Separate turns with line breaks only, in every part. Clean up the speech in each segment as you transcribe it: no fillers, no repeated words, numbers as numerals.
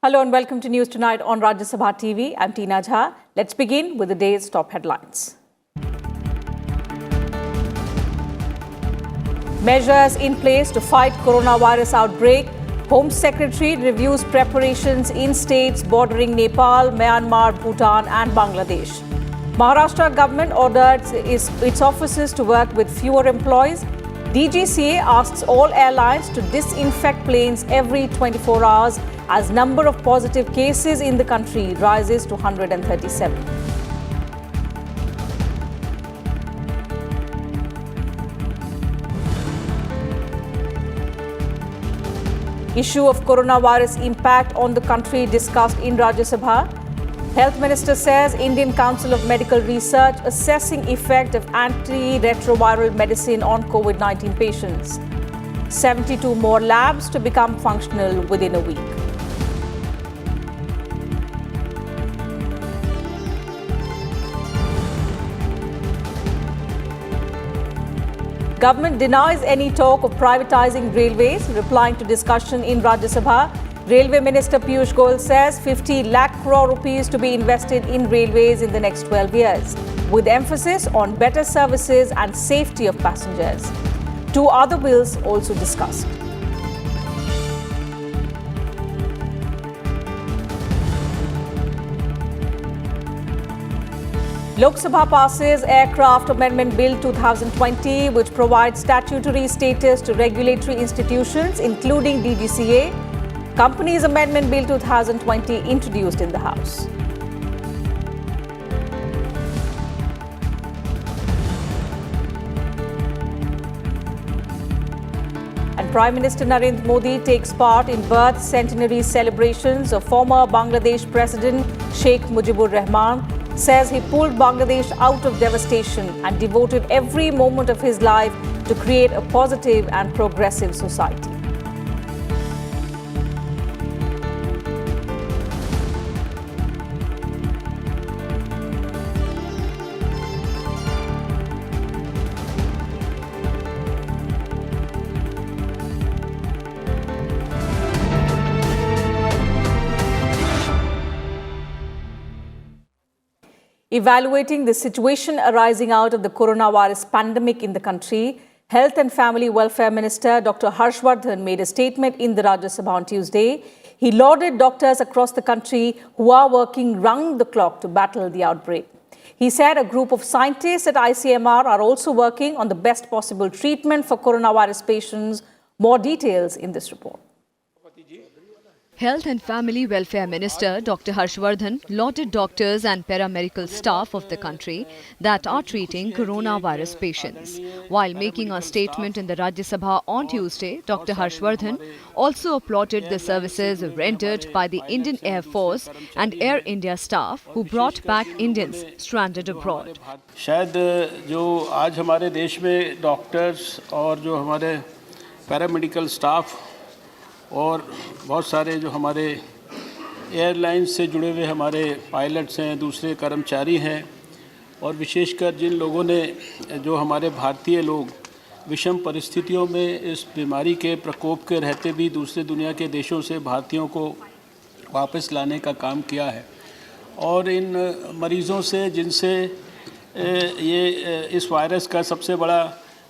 Hello and welcome to News Tonight on Rajya Sabha TV. I'm Tina Jha. Let's begin with the day's top headlines. Measures in place to fight coronavirus outbreak. Home Secretary reviews preparations in states bordering Nepal, Myanmar, Bhutan and Bangladesh. Maharashtra government ordered its offices to work with fewer employees. DGCA asks all airlines to disinfect planes every 24 hours as number of positive cases in the country rises to 137. Issue of coronavirus impact on the country discussed in Rajya Sabha. Health Minister says Indian Council of Medical Research assessing effect of antiretroviral medicine on COVID-19 patients. 72 more labs to become functional within a week. Government denies any talk of privatizing railways, replying to discussion in Rajya Sabha. Railway Minister Piyush Goyal says 50 lakh crore rupees to be invested in railways in the next 12 years, with emphasis on better services and safety of passengers. Two other bills also discussed. Lok Sabha passes Aircraft Amendment Bill 2020, which provides statutory status to regulatory institutions, including DGCA. Companies Amendment Bill 2020 introduced in the House. And Prime Minister Narendra Modi takes part in birth centenary celebrations of former Bangladesh President Sheikh Mujibur Rahman. Says he pulled Bangladesh out of devastation and devoted every moment of his life to create a positive and progressive society. Evaluating the situation arising out of the coronavirus pandemic in the country, Health and Family Welfare Minister Dr. Harshvardhan made a statement in the Rajya Sabha on Tuesday. He lauded doctors across the country who are working round the clock to battle the outbreak. He said a group of scientists at ICMR are also working on the best possible treatment for coronavirus patients. More details in this report.
Health and Family Welfare Minister Dr. Harshvardhan lauded doctors and paramedical staff of the country that are treating coronavirus patients. While making a statement in the Rajya Sabha on Tuesday, Dr. Harshvardhan also applauded the services rendered by the Indian Air Force and Air India staff who brought back Indians stranded abroad.
शायद जो आज हमारे देश में doctors और जो हमारे paramedical staff और बहुत सारे जो हमारे एयरलाइंस से जुड़े हुए हमारे पायलट्स हैं, दूसरे कर्मचारी हैं और विशेषकर जिन लोगों ने जो हमारे भारतीय लोग विषम परिस्थितियों में इस बीमारी के प्रकोप के रहते भी दूसरे दुनिया के देशों से भारतीयों को वापस लाने का काम किया है और इन मरीज़ों से जिनसे ये इस वायरस का सबसे बड़ा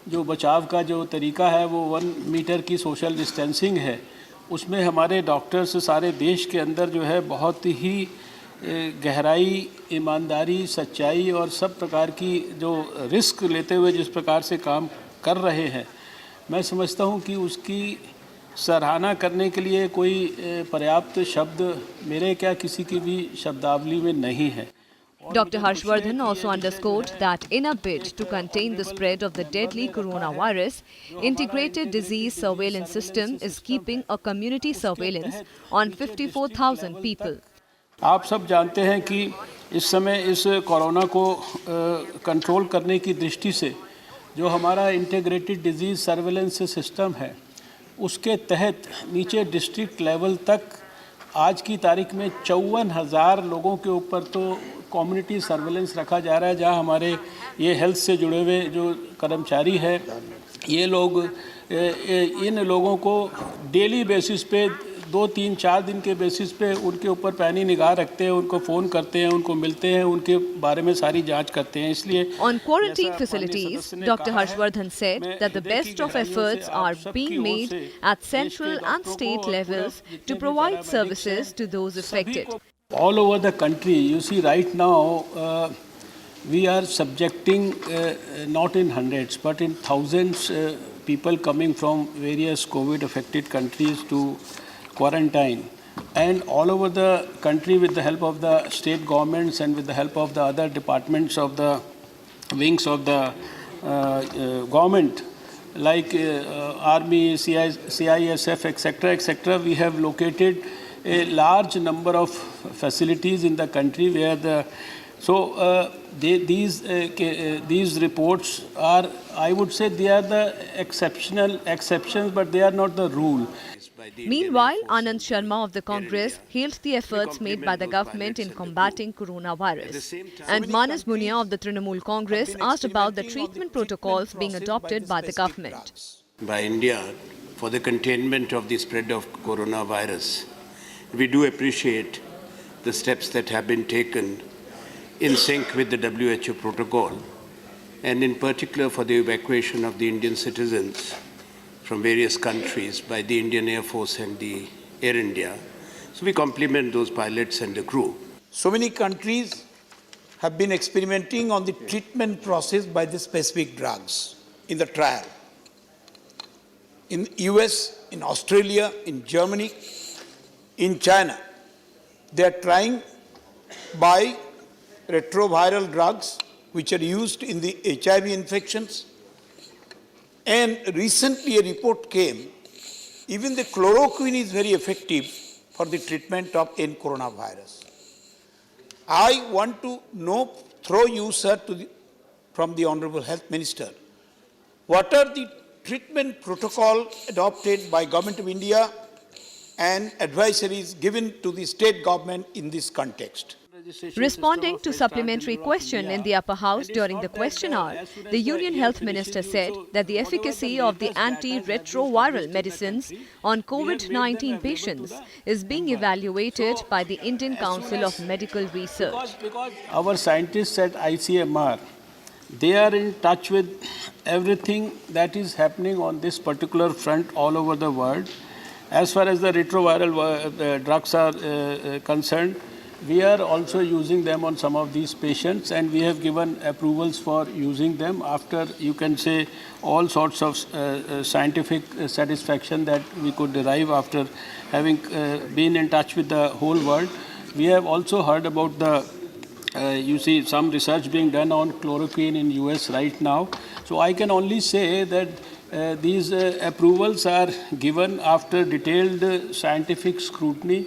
जो बचाव का जो तरीका है वो 1 मीटर की सोशल डिस्टेंसिंग है, उसमें हमारे डॉक्टर्स सारे देश के अंदर जो है बहुत ही गहराई, ईमानदारी, सच्चाई और सब प्रकार की जो रिस्क लेते हुए जिस प्रकार से काम कर रहे हैं, मैं समझता हूं कि उसकी सराहना करने के लिए कोई पर्याप्त शब्द मेरे क्या किसी की भी शब्दावली में नहीं है.
Dr. Harshvardhan also underscored that in a bid to contain the spread of the deadly coronavirus, integrated disease surveillance system is keeping a community surveillance on 54,000 people.
आप सब जानते हैं कि इस समय इस कोरोना को कंट्रोल करने की दृष्टि से जो हमारा इंटीग्रेटेड डिजीज सर्वेलेंस सिस्टम है, उसके तहत नीचे डिस्ट्रिक्ट लेवल तक आज की तारीख में 54,000 लोगों के ऊपर तो कम्युनिटी सर्वेलेंस रखा जा रहा है, जहां हमारे ये हेल्थ से जुड़े हुए जो कर्मचारी है, ये लोग इन लोगों को डेली बेसिस पे 2-3-4 दिन के बेसिस पे उनके ऊपर पैनी निगाह रखते हैं, उनको फ़ोन करते हैं, उनको मिलते हैं, उनके बारे में सारी जांच करते हैं. इसलिए
On quarantine facilities, Dr. Harshvardhan said that the best of efforts are being made at central and state levels to provide services to those affected.
All over the country, you see right now, we are subjecting not in hundreds but in thousands people coming from various COVID affected countries to quarantine, and all over the country with the help of the state governments and with the help of the other departments of the wings of the government like army, CISF, etc., we have located a large number of facilities in the country where these reports are, I would say, they are the exceptions, but they are not the rule.
Meanwhile, Anand Sharma of the Congress hailed the efforts made by the government in combating coronavirus. And Manas Munia of the Trinamool Congress asked about the treatment protocols being adopted by the government.
By India for the containment of the spread of coronavirus, we do appreciate the steps that have been taken in sync with the WHO protocol, and in particular for the evacuation of the Indian citizens from various countries by the Indian Air Force and the Air India. So we compliment those pilots and the crew.
So many countries have been experimenting on the treatment process by the specific drugs in the trial. In US, in Australia, in Germany, in China, they are trying by retroviral drugs which are used in the HIV infections. And recently a report came, even the chloroquine is very effective for the treatment of coronavirus. I want to know through you, sir, from the Honorable Health Minister, what are the treatment protocol adopted by Government of India and advisories given to the state government in this context?
Responding to supplementary question in the upper house during the question hour, the Union Health Minister said that the efficacy of the anti-retroviral medicines on COVID-19 patients is being evaluated by the Indian Council of Medical Research.
Our scientists at ICMR, they are in touch with everything that is happening on this particular front all over the world. As far as the retroviral drugs are concerned, we are also using them on some of these patients, and we have given approvals for using them after, you can say, all sorts of scientific satisfaction that we could derive after having been in touch with the whole world. We have also heard about you see, some research being done on chloroquine in US right now. So I can only say that these approvals are given after detailed scientific scrutiny,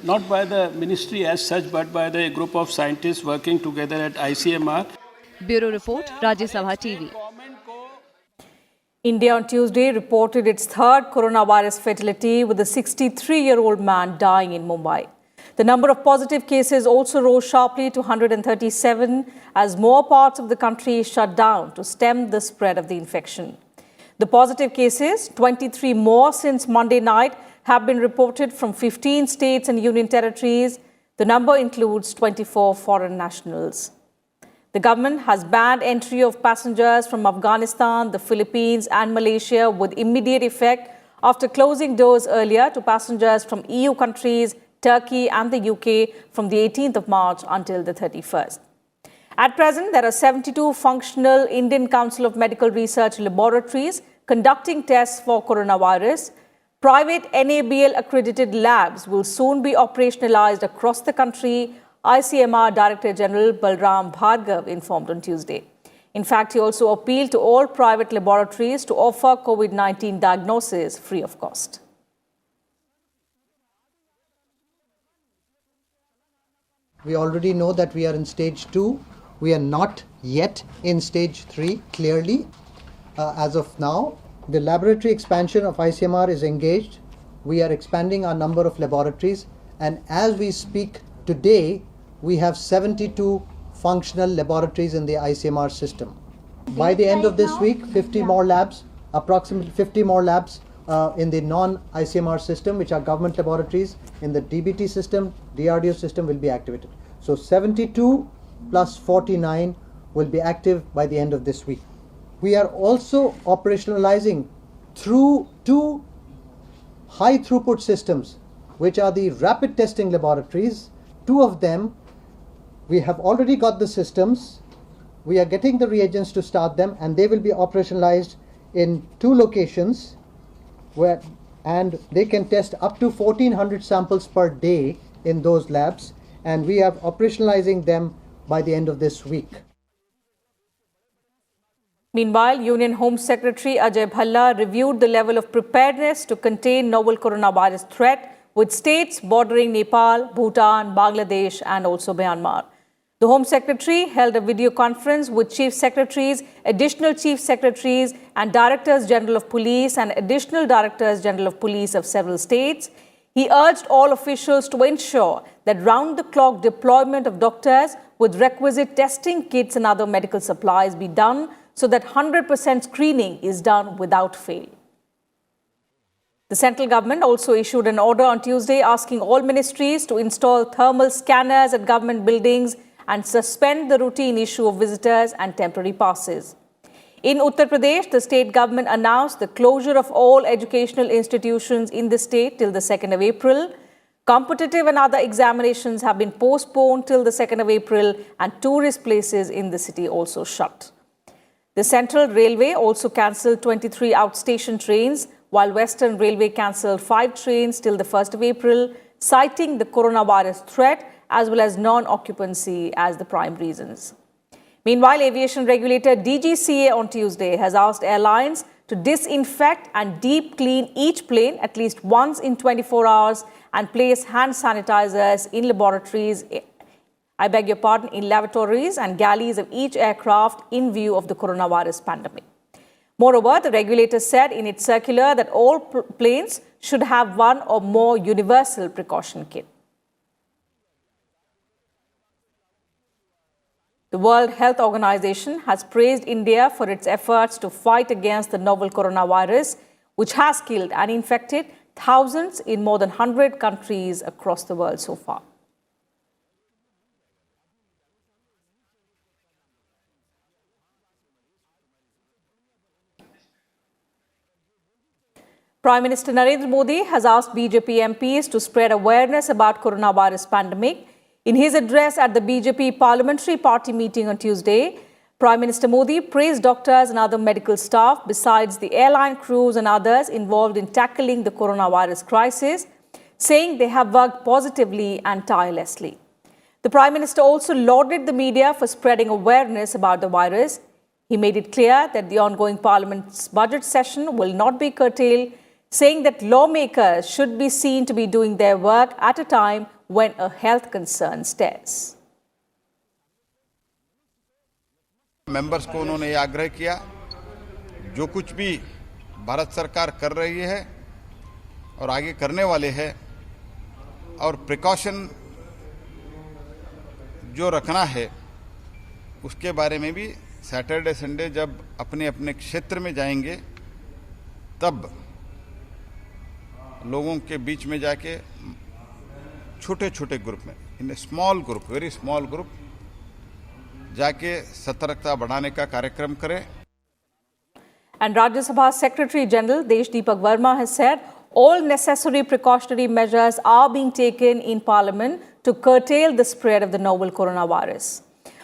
not by the ministry as such, but by the group of scientists working together at ICMR.
Bureau Report, Rajya Sabha TV.
India on Tuesday reported its third coronavirus fatality, with a 63-year-old man dying in Mumbai. The number of positive cases also rose sharply to 137 as more parts of the country shut down to stem the spread of the infection. The positive cases, 23 more since Monday night, have been reported from 15 states and union territories. The number includes 24 foreign nationals. The government has banned entry of passengers from Afghanistan, the Philippines and Malaysia with immediate effect after closing doors earlier to passengers from EU countries, Turkey and the UK from the 18th of March until the 31st. At present, there are 72 functional Indian Council of Medical Research laboratories conducting tests for coronavirus. Private NABL-accredited labs will soon be operationalized across the country, ICMR Director General Balram Bhargav informed on Tuesday. In fact, he also appealed to all private laboratories to offer COVID-19 diagnosis free of cost.
We already know that we are in stage 2. We are not yet in stage 3, clearly, as of now. The laboratory expansion of ICMR is engaged. We are expanding our number of laboratories, and as we speak today, we have 72 functional laboratories in the ICMR system. By the end of this week, 50 more labs, approximately 50 more labs in the non-ICMR system, which are government laboratories, in the DBT system, DRDO system will be activated. So 72 plus 49 will be active by the end of this week. We are also operationalizing through 2 high throughput systems, which are the rapid testing laboratories. 2 of them, we have already got the systems. We are getting the reagents to start them, and they will be operationalized in 2 locations and they can test up to 1400 samples per day in those labs, and we are operationalizing them by the end of this week.
Meanwhile, Union Home Secretary Ajay Bhalla reviewed the level of preparedness to contain novel coronavirus threat with states bordering Nepal, Bhutan, Bangladesh and also Myanmar. The Home Secretary held a video conference with Chief Secretaries, Additional Chief Secretaries and Directors General of Police and Additional Directors General of Police of several states. He urged all officials to ensure that round-the-clock deployment of doctors with requisite testing kits and other medical supplies be done so that 100% screening is done without fail. The central government also issued an order on Tuesday asking all ministries to install thermal scanners at government buildings and suspend the routine issue of visitors and temporary passes. In Uttar Pradesh, the state government announced the closure of all educational institutions in the state till the 2nd of April. Competitive and other examinations have been postponed till the 2nd of April, and tourist places in the city also shut. The Central Railway also cancelled 23 outstation trains, while Western Railway cancelled 5 trains till the 1st of April, citing the coronavirus threat as well as non-occupancy as the prime reasons. Meanwhile, aviation regulator DGCA on Tuesday has asked airlines to disinfect and deep clean each plane at least once in 24 hours and place hand sanitizers in laboratories, in lavatories and galleys of each aircraft in view of the coronavirus pandemic. Moreover, the regulator said in its circular that all planes should have one or more universal precaution kit. The World Health Organization has praised India for its efforts to fight against the novel coronavirus, which has killed and infected thousands in more than 100 countries across the world so far. Prime Minister Narendra Modi has asked BJP MPs to spread awareness about coronavirus pandemic. In his address at the BJP Parliamentary Party meeting on Tuesday, Prime Minister Modi praised doctors and other medical staff besides the airline crews and others involved in tackling the coronavirus crisis, saying they have worked positively and tirelessly. The Prime Minister also lauded the media for spreading awareness about the virus. He made it clear that the ongoing Parliament's budget session will not be curtailed, saying that lawmakers should be seen to be doing their work at a time when a health concern stares.
Members को उन्होंने ये आग्रह किया, जो कुछ भी भारत सरकार कर रही है और आगे करने वाले है और प्रिकॉशन जो रखना है उसके बारे में भी सैटरडे संडे जब अपने अपने क्षेत्र में जाएंगे तब लोगों के बीच में जाके छोटे छोटे ग्रुप में, in a small group, very small group, जाके सतर्कता बढ़ाने का कार्यक्रम करें.
And Rajya Sabha Secretary General Deepak Verma has said all necessary precautionary measures are being taken in Parliament to curtail the spread of the novel coronavirus.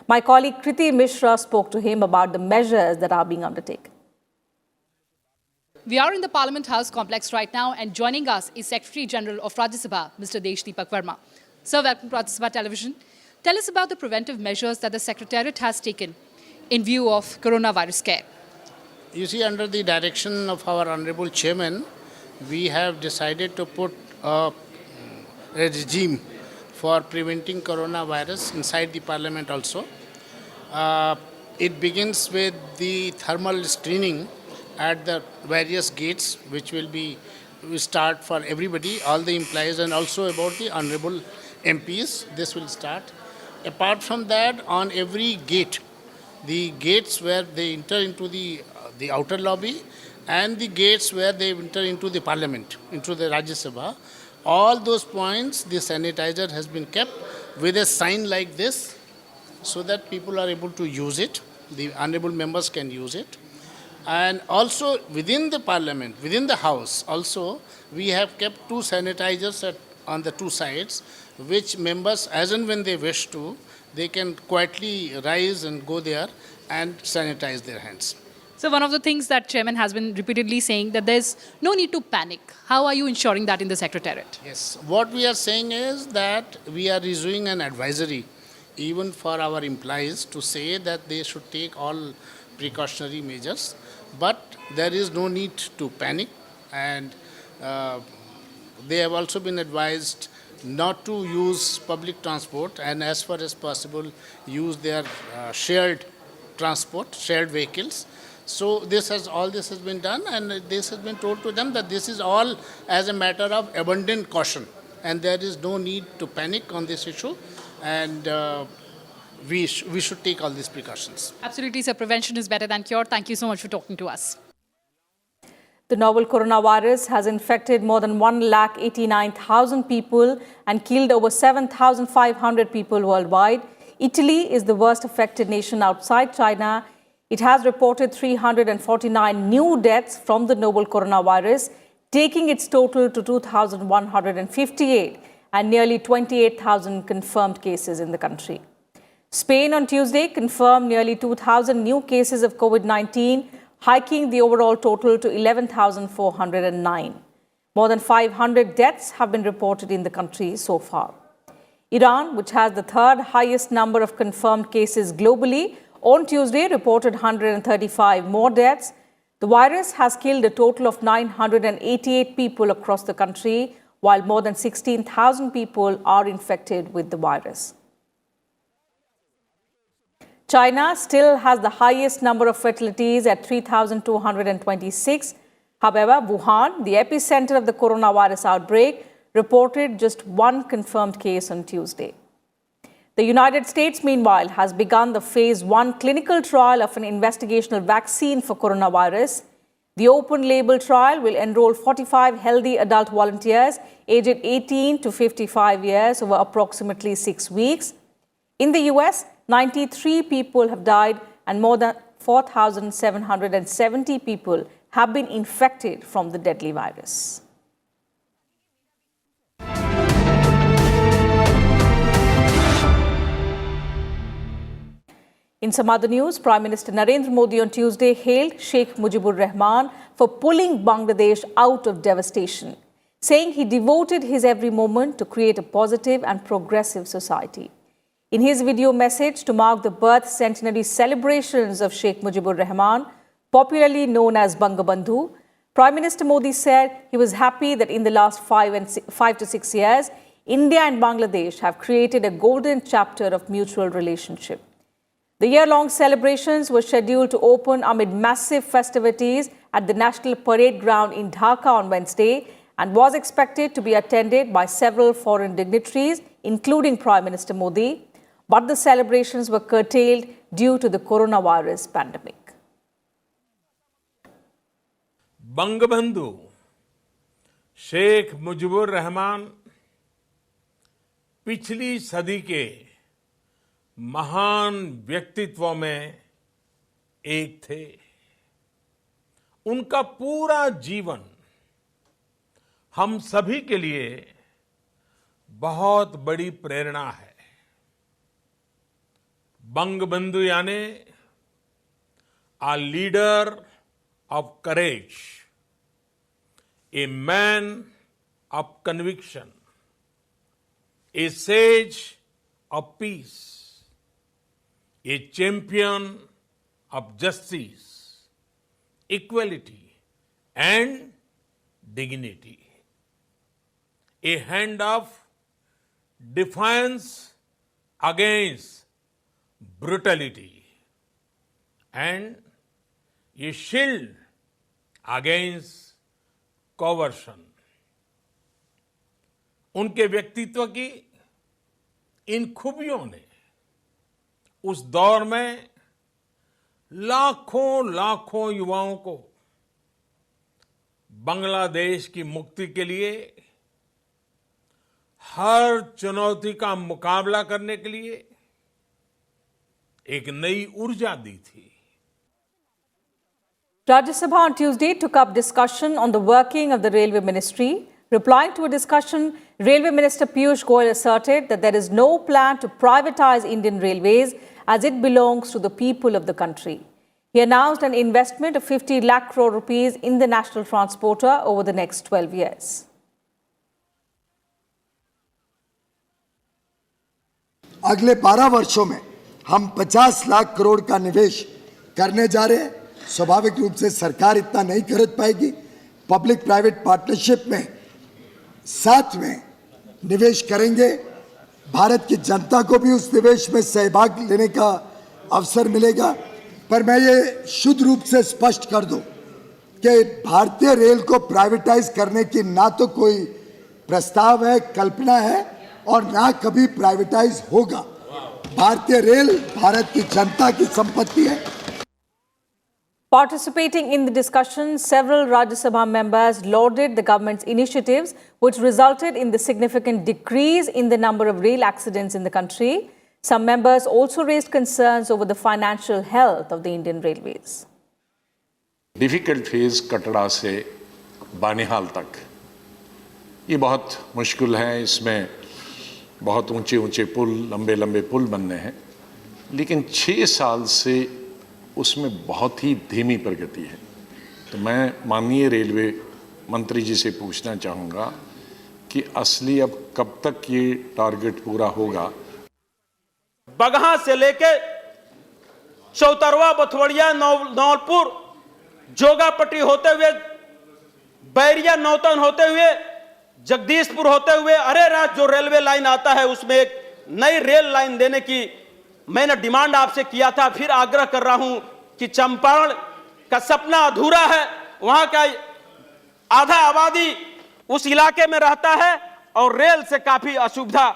My colleague Kriti Mishra spoke to him about the measures that are being undertaken.
We are in the Parliament House complex right now, and joining us is Secretary General of Rajya Sabha, Mr. Deepak Verma. Sir, welcome to Rajya Sabha Television. Tell us about the preventive measures that the Secretariat has taken in view of coronavirus scare.
You see, under the direction of our Honorable Chairman, we have decided to put a regime for preventing coronavirus inside the Parliament also. It begins with the thermal screening at the various gates, which we start for everybody, all the employees, and also about the honorable MPs. This will start. Apart from that, on every gate, the gates where they enter into the outer lobby and the gates where they enter into the parliament, into the Rajya Sabha, all those points, the sanitizer has been kept with a sign like this so that people are able to use it. The honorable members can use it. And also within the parliament, within the house also, we have kept two sanitizers on the two sides, which members, as and when they wish to, they can quietly rise and go there and sanitize their hands.
So one of the things that Chairman has been repeatedly saying that there's no need to panic. How are you ensuring that in the Secretariat?
Yes, what we are saying is that we are issuing an advisory even for our employees to say that they should take all precautionary measures, but there is no need to panic, and they have also been advised not to use public transport and as far as possible use their shared transport, shared vehicles. So all this has been done, and this has been told to them that this is all as a matter of abundant caution, and there is no need to panic on this issue, and we should take all these precautions.
Absolutely, sir. Prevention is better than cure. Thank you so much for talking to us.
The novel coronavirus has infected more than 1,89,000 people and killed over 7,500 people worldwide. Italy is the worst affected nation outside China. It has reported 349 new deaths from the novel coronavirus, taking its total to 2,158 and nearly 28,000 confirmed cases in the country. Spain on Tuesday confirmed nearly 2,000 new cases of COVID-19, hiking the overall total to 11,409. More than 500 deaths have been reported in the country so far. Iran, which has the third highest number of confirmed cases globally, on Tuesday reported 135 more deaths. The virus has killed a total of 988 people across the country, while more than 16,000 people are infected with the virus. China still has the highest number of fatalities at 3,226. However, Wuhan, the epicenter of the coronavirus outbreak, reported just one confirmed case on Tuesday. The United States, meanwhile, has begun the phase 1 clinical trial of an investigational vaccine for coronavirus. The open-label trial will enroll 45 healthy adult volunteers aged 18 to 55 years over approximately 6 weeks. In the US, 93 people have died and more than 4,770 people have been infected from the deadly virus. In some other news, Prime Minister Narendra Modi on Tuesday hailed Sheikh Mujibur Rahman for pulling Bangladesh out of devastation, saying he devoted his every moment to create a positive and progressive society. In his video message to mark the birth centenary celebrations of Sheikh Mujibur Rahman, popularly known as Bangabandhu, Prime Minister Modi said he was happy that in the last 5 to 6 years, India and Bangladesh have created a golden chapter of mutual relationship. The year-long celebrations were scheduled to open amid massive festivities at the National Parade Ground in Dhaka on Wednesday and was expected to be attended by several foreign dignitaries, including Prime Minister Modi. But the celebrations were curtailed due to the coronavirus pandemic.
Bangabandhu Sheikh Mujibur Rahman पिछली सदी के महान व्यक्तित्वों में एक थे। उनका पूरा जीवन हम सभी के लिए बहुत बड़ी प्रेरणा है। बंगबंधु यानी a leader of courage, a man of conviction, a sage of peace, a champion of justice, equality, and dignity, a hand of defiance against brutality, and a shield against coercion. उनके व्यक्तित्व की इन खूबियों ने उस दौर में लाखों लाखों युवाओं को बांग्लादेश की मुक्ति के लिए हर चुनौती का मुकाबला करने के लिए एक नई ऊर्जा दी थी।
Rajya Sabha on Tuesday took up discussion on the working of the Railway Ministry. Replying to a discussion, Railway Minister Piyush Goyal asserted that there is no plan to privatize Indian Railways as it belongs to the people of the country. He announced an investment of 50 lakh crore rupees in the national transporter over the next 12 years.
अगले 12 वर्षों में हम 50 लाख करोड़ का निवेश करने जा रहे हैं। स्वाभाविक रूप से सरकार इतना नहीं खरीद पाएगी। पब्लिक प्राइवेट पार्टनरशिप में साथ में निवेश करेंगे। भारत की जनता को भी उस निवेश में सहभाग लेने का अवसर मिलेगा। पर मैं ये शुद्ध रूप से स्पष्ट कर दूं कि भारतीय रेल को प्राइवेटाइज करने की ना तो कोई प्रस्ताव है, कल्पना है और ना कभी प्राइवेटाइज होगा। भारतीय रेल भारत की जनता की संपत्ति है।
Participating in the discussion, several Rajya Sabha members lauded the government's initiatives, which resulted in the significant decrease in the number of rail accidents in the country. Some members also raised concerns over the financial health of the Indian Railways.
Difficult phase Katra से बानिहाल तक ये बहुत मुश्किल है। इसमें बहुत ऊंचे ऊंचे पुल, लंबे लंबे पुल बनने हैं, लेकिन 6 साल से उसमें बहुत ही धीमी प्रगति है। तो मैं माननीय रेलवे मंत्री जी से पूछना चाहूँगा कि असली अब कब तक ये टारगेट पूरा होगा।
बगहा से लेके चौतरवा, बथवड़िया, नौलपुर, जोगापट्टी होते हुए, बैरिया, नौतन होते हुए, जगदीशपुर होते हुए अरेराज जो रेलवे लाइन आता है, उसमें एक नई रेल लाइन देने की मैंने डिमांड आपसे किया था। फिर आग्रह कर रहा हूं कि चंपारण का सपना अधूरा है। वहां का आधा आबादी उस इलाके में रहता है और रेल से काफी असुविधा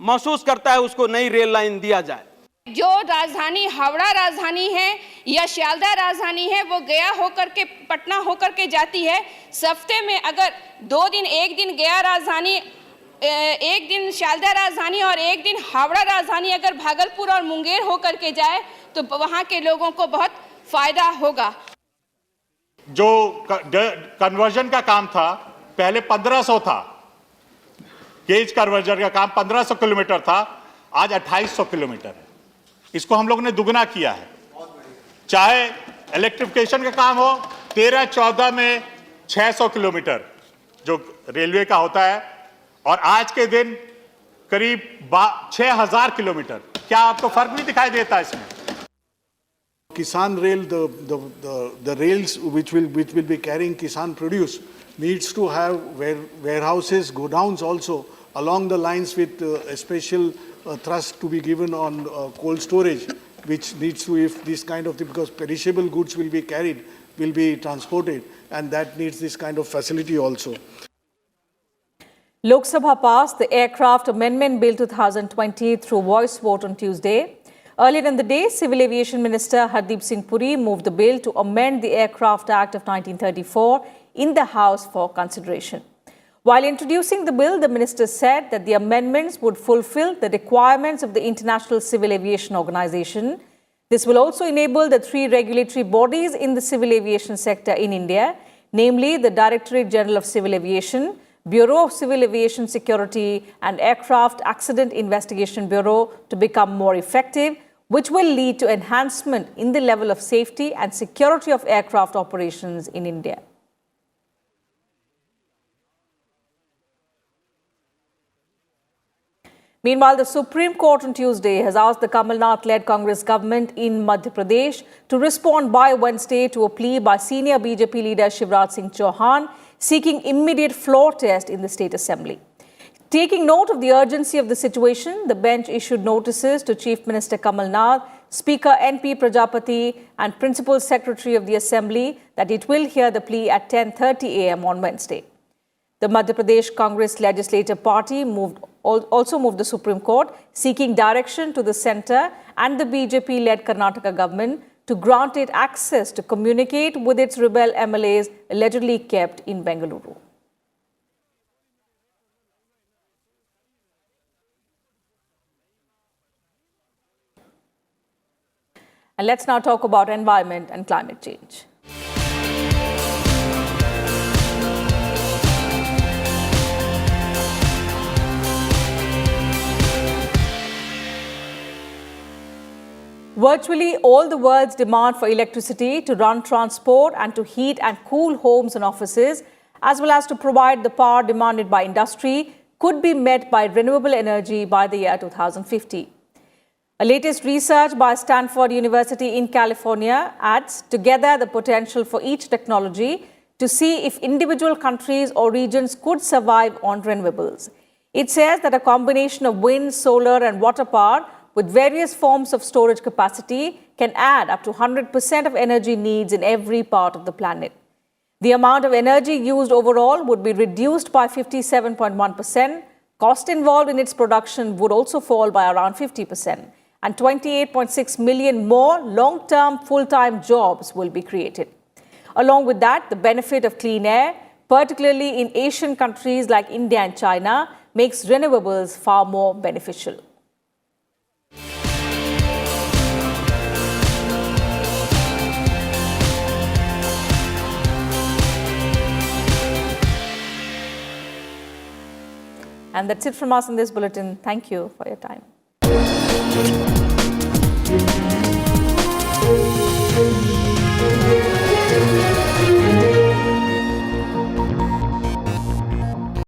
महसूस करता है। उसको नई रेल लाइन दिया जाए।
जो राजधानी हावड़ा राजधानी है या शियालदह राजधानी है, वो गया होकर के पटना होकर के जाती है। हफ्ते में अगर 2 दिन, एक दिन गया राजधानी, एक दिन शियालदह राजधानी और एक दिन हावड़ा राजधानी अगर भागलपुर और मुंगेर होकर के जाए तो वहां के लोगों को बहुत फायदा होगा।
जो कन्वर्जन का काम था पहले 1500 था, गेज कन्वर्जन का काम 1500 किलोमीटर था, आज 2800 किलोमीटर है। इसको हम लोग ने दुगना किया है। चाहे इलेक्ट्रिफिकेशन का काम हो, 13-14 में 600 किलोमीटर जो रेलवे का होता है, और आज के दिन करीब 6000 किलोमीटर। क्या आपको फर्क नहीं दिखाई देता इसमें?
Kisan Rail, the rails which will be carrying Kisan produce needs to have warehouses, godowns also along the lines with a special thrust to be given on cold storage, which needs to, if this kind of thing, because perishable goods will be carried, will be transported, and that needs this kind of facility also.
Lok Sabha passed the Aircraft Amendment Bill 2020 through voice vote on Tuesday. Earlier in the day, Civil Aviation Minister Hardeep Singh Puri moved the bill to amend the Aircraft Act of 1934 in the House for consideration. While introducing the bill, the minister said that the amendments would fulfill the requirements of the International Civil Aviation Organization. This will also enable the 3 regulatory bodies in the civil aviation sector in India, namely the Directorate General of Civil Aviation, Bureau of Civil Aviation Security and Aircraft Accident Investigation Bureau to become more effective, which will lead to enhancement in the level of safety and security of aircraft operations in India. Meanwhile, the Supreme Court on Tuesday has asked the Kamal Nath-led Congress government in Madhya Pradesh to respond by Wednesday to a plea by senior BJP leader Shivraj Singh Chauhan seeking immediate floor test in the State Assembly. Taking note of the urgency of the situation, the bench issued notices to Chief Minister Kamal Nath, Speaker NP Prajapati and Principal Secretary of the Assembly that it will hear the plea at 10:30 a.m. on Wednesday. The Madhya Pradesh Congress Legislative Party also moved the Supreme Court, seeking direction to the centre and the BJP-led Karnataka government to grant it access to communicate with its rebel MLAs allegedly kept in Bengaluru. And let's now talk about environment and climate change. Virtually all the world's demand for electricity to run transport and to heat and cool homes and offices, as well as to provide the power demanded by industry, could be met by renewable energy by the year 2050. A latest research by Stanford University in California adds together the potential for each technology to see if individual countries or regions could survive on renewables. It says that a combination of wind, solar and water power with various forms of storage capacity can add up to 100% of energy needs in every part of the planet. The amount of energy used overall would be reduced by 57.1%. Cost involved in its production would also fall by around 50%. And 28.6 million more long-term full-time jobs will be created. Along with that, the benefit of clean air, particularly in Asian countries like India and China, makes renewables far more beneficial. And that's it from us in this bulletin. Thank you for your time.